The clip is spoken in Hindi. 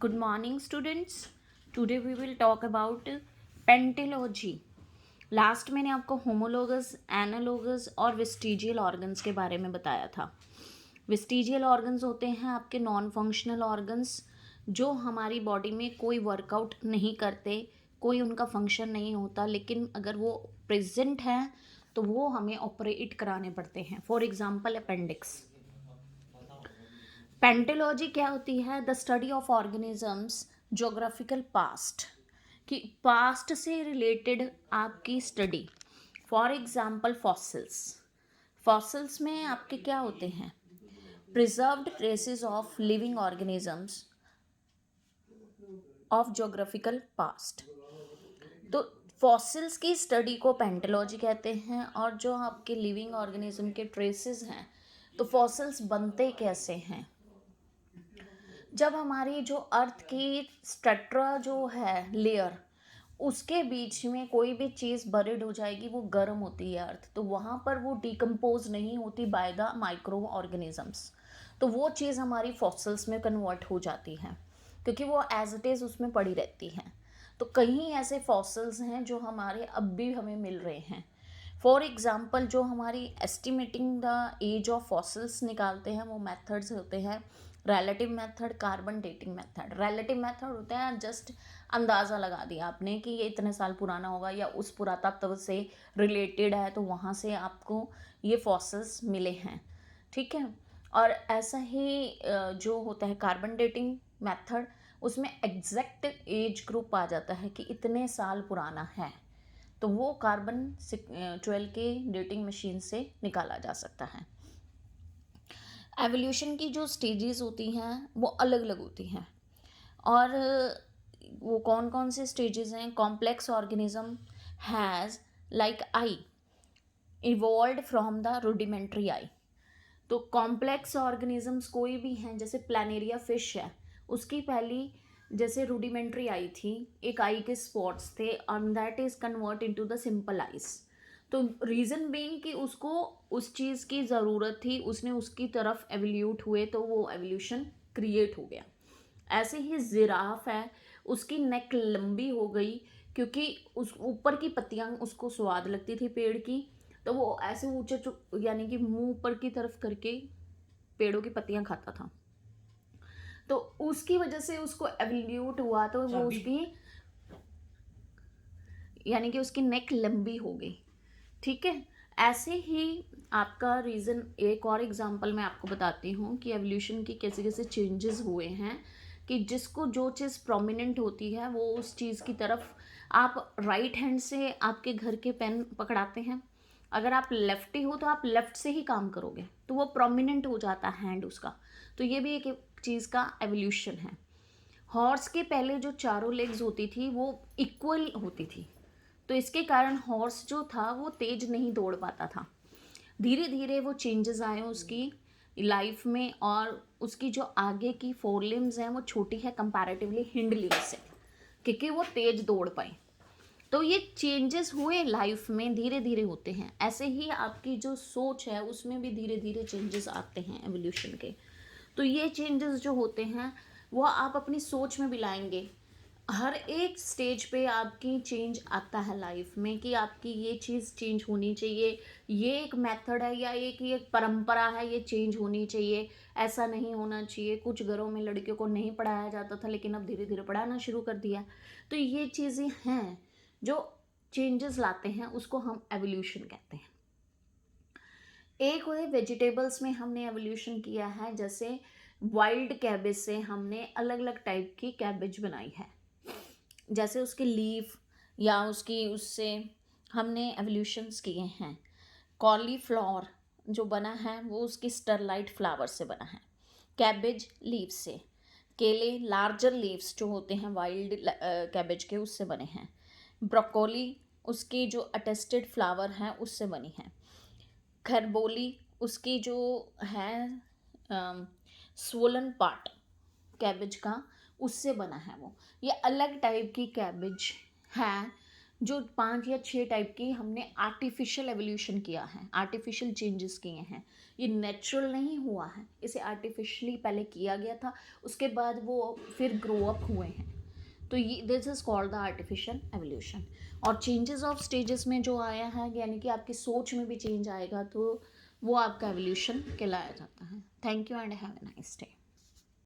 Good morning, students. Today we will talk about paleontology. Last मैंने आपको होमोलोगस, एनालोगस और वेस्टिजियल ऑर्गन्स के बारे में बताया था. वेस्टिजियल ऑर्गन्स होते हैं आपके नॉन फंक्शनल ऑर्गन्स जो हमारी बॉडी में कोई वर्कआउट नहीं करते, कोई उनका फंक्शन नहीं होता, लेकिन अगर वो प्रेजेंट हैं तो वो हमें ऑपरेट कराने पड़ते हैं. For example appendix. पेंटोलॉजी क्या होती है? The study of organisms geographical past, कि पास्ट से रिलेटेड आपकी study. For example fossils. Fossils में आपके क्या होते हैं? Preserved traces of living organisms of geographical past. तो फॉसिल्स की स्टडी को पेंटोलॉजी कहते हैं. और जो आपके लिविंग ऑर्गेनिज्म के ट्रेसेस हैं, तो फॉसिल्स बनते कैसे हैं? जब हमारी जो अर्थ की स्ट्रक्चर जो है लेयर, उसके बीच में कोई भी चीज़ बरिड हो जाएगी, वो गर्म होती है अर्थ, तो वहाँ पर वो डिकम्पोज नहीं होती बाय द माइक्रो ऑर्गेनिजम्स, तो वो चीज़ हमारी फॉसिल्स में कन्वर्ट हो जाती है क्योंकि वो एज इट इज़ उसमें पड़ी रहती हैं. तो कहीं ऐसे फॉसिल्स हैं जो हमारे अब भी हमें मिल रहे हैं. फॉर एग्ज़ाम्पल जो हमारी estimating the age of fossils निकालते हैं, वो मेथड्स होते हैं relative method, carbon dating method. Relative method होते हैं जस्ट अंदाज़ा लगा दिया आपने कि ये इतने साल पुराना होगा या उस पुरातत्व से रिलेटेड है, तो वहाँ से आपको ये फॉसिल्स मिले हैं. ठीक है. और ऐसा ही जो होता है कार्बन डेटिंग मेथड, उसमें एग्जैक्ट एज ग्रुप आ जाता है कि इतने साल पुराना है, तो वो कार्बन 12 के डेटिंग मशीन से निकाला जा सकता है. एवोल्यूशन की जो स्टेजेस होती हैं वो अलग अलग होती हैं. और वो कौन कौन से स्टेजेस हैं? Complex organism has like eye evolve from the rudimentary eye. तो कॉम्प्लेक्स ऑर्गेनिजम्स कोई भी हैं, जैसे प्लानेरिया फिश है, उसकी पहली जैसे रूडिमेंट्री आई थी, एक आई के स्पॉट्स थे and that is convert into the simple eyes. तो रीज़न बीइंग कि उसको उस चीज़ की ज़रूरत थी, उसने उसकी तरफ एवोल्यूट हुए, तो वो एवोल्यूशन क्रिएट हो गया. ऐसे ही जिराफ है, उसकी नेक लंबी हो गई क्योंकि उस ऊपर की पत्तियां उसको स्वाद लगती थी पेड़ की, तो वो ऐसे ऊंचे यानी कि मुंह ऊपर की तरफ करके पेड़ों की पत्तियां खाता था, तो उसकी वजह से उसको एवोल्यूट हुआ, तो वो उसकी यानी कि उसकी नेक लंबी हो गई. ठीक है. ऐसे ही आपका रीज़न, एक और एग्जांपल मैं आपको बताती हूँ कि एवोल्यूशन की कैसे कैसे चेंजेस हुए हैं, कि जिसको जो चीज़ प्रोमिनेंट होती है वो उस चीज़ की तरफ, आप राइट हैंड से आपके घर के पेन पकड़ाते हैं, अगर आप लेफ्टी हो तो आप लेफ्ट से ही काम करोगे, तो वो प्रोमिनेंट हो जाता है हैंड उसका. तो ये भी एक चीज़ का एवोल्यूशन है. हॉर्स के पहले जो चारों लेग्स होती थी वो इक्वल होती थी, तो इसके कारण हॉर्स जो था वो तेज नहीं दौड़ पाता था. धीरे धीरे वो चेंजेस आए उसकी लाइफ में, और उसकी जो आगे की फोर लिम्स हैं वो छोटी है कंपैरेटिवली हिंड लिम्स से, क्योंकि वो तेज दौड़ पाए. तो ये चेंजेस हुए लाइफ में, धीरे धीरे होते हैं. ऐसे ही आपकी जो सोच है उसमें भी धीरे धीरे चेंजेस आते हैं एवोल्यूशन के. तो ये चेंजेस जो होते हैं वो आप अपनी सोच में भी लाएंगे. हर एक स्टेज पे आपकी चेंज आता है लाइफ में, कि आपकी ये चीज़ चेंज होनी चाहिए, ये एक मेथड है या एक ये परंपरा है, ये चेंज होनी चाहिए, ऐसा नहीं होना चाहिए. कुछ घरों में लड़कियों को नहीं पढ़ाया जाता था, लेकिन अब धीरे धीरे पढ़ाना शुरू कर दिया. तो ये चीज़ें हैं जो चेंजेस लाते हैं, उसको हम एवोल्यूशन कहते हैं. एक हुए वेजिटेबल्स में हमने एवोल्यूशन किया है, जैसे वाइल्ड कैबेज से हमने अलग अलग टाइप की कैबेज बनाई है, जैसे उसके लीफ या उसकी उससे हमने एवोल्यूशंस किए हैं. कॉलीफ्लावर जो बना है वो उसकी स्टरलाइट फ्लावर से बना है. कैबेज लीव से. केले लार्जर लीव्स जो होते हैं वाइल्ड कैबेज के, उससे बने हैं. ब्रोकोली उसकी जो अटेस्टेड फ्लावर हैं उससे बनी है. खरबोली उसकी जो है स्वोलन पार्ट कैबेज का, उससे बना है वो. ये अलग टाइप की कैबेज है जो 5 या 6 टाइप की हमने आर्टिफिशियल एवोल्यूशन किया है, आर्टिफिशियल चेंजेस किए हैं, ये नेचुरल नहीं हुआ है, इसे आर्टिफिशियली पहले किया गया था, उसके बाद वो फिर ग्रो अप हुए हैं। तो ये this is called the artificial evolution. और चेंजेस ऑफ स्टेजेस में जो आया है, यानी कि आपकी सोच में भी चेंज आएगा, तो वो आपका एवोल्यूशन कहलाया जाता है। Thank you and have a nice day.